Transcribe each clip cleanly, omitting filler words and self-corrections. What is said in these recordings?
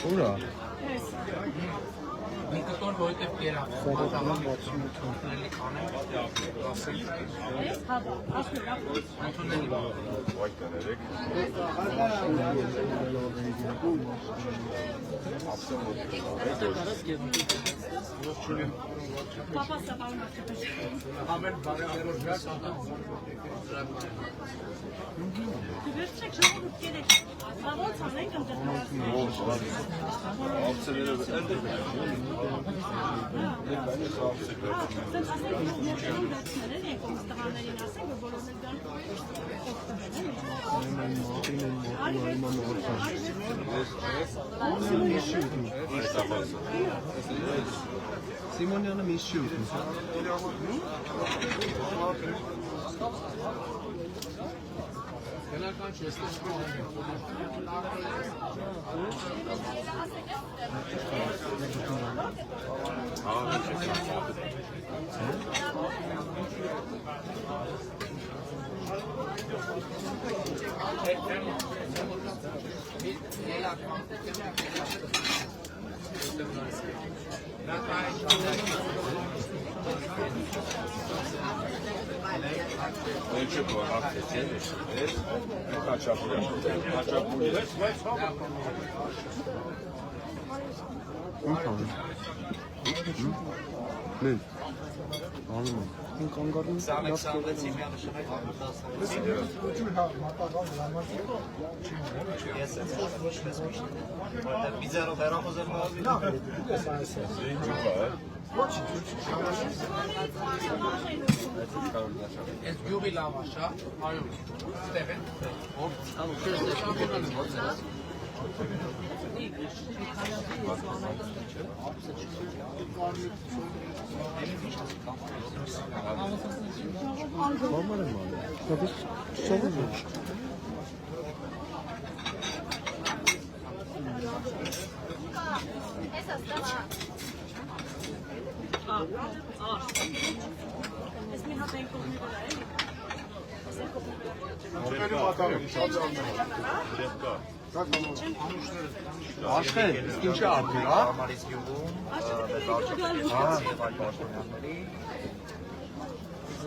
Ո՞րա։ Միկտոր որտեվ կերավ։ Սիմոնյանը մի շուտ։ Գնական չէ, ստես Мен անում եմ կանգառում Ես գյուղի լավ աշա, այո, ստեղ են, Մաման եմ անում, բայց շողում եմ։ Ես մի հատ ենք կողմի վրա էլի։ Աշխեն, իսկ ինչ է արդյուն, հա?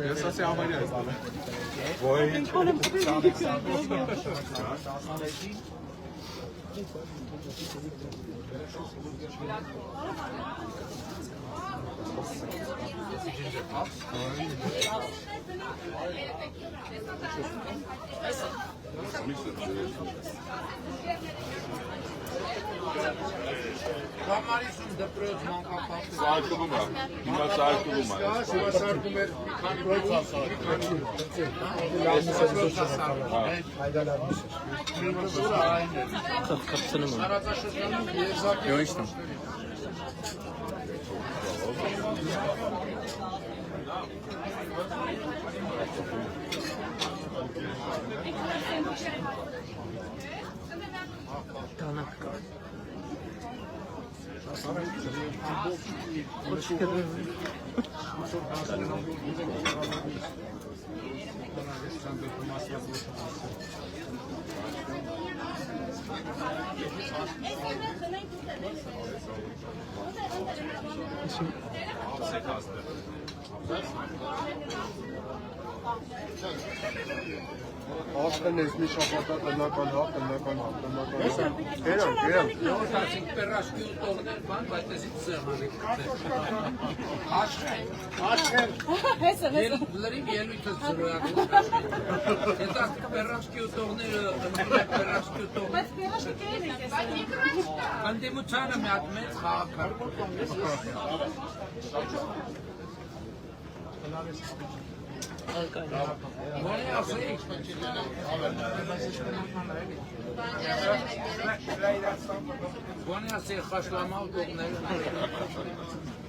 Ես ասի ավարի այս անը։ Ոյ։ Համարիսում դպրոց մանկապարտեզ։ Սարկում է, հիմա սարկում է։ Հիմա սարկում էր մի քանի Աշխեն ես մի շապատա տնական հա, տնական հա, տնական հա։ Գերան։ Նորտացինք պերաշկի ու տողներ բան, բայց տեսիք սեղանեք Աշխեն լրիվ ելույթը ծրոյակում Հետա պերաշկի ու տողները պերաշկի ու տողներ Բայց պերաշկի կերին եք ես Անդեմությանը մի հատ մեծ խաղակար Որի ասեիք Bana ya sen haşlama doktorları.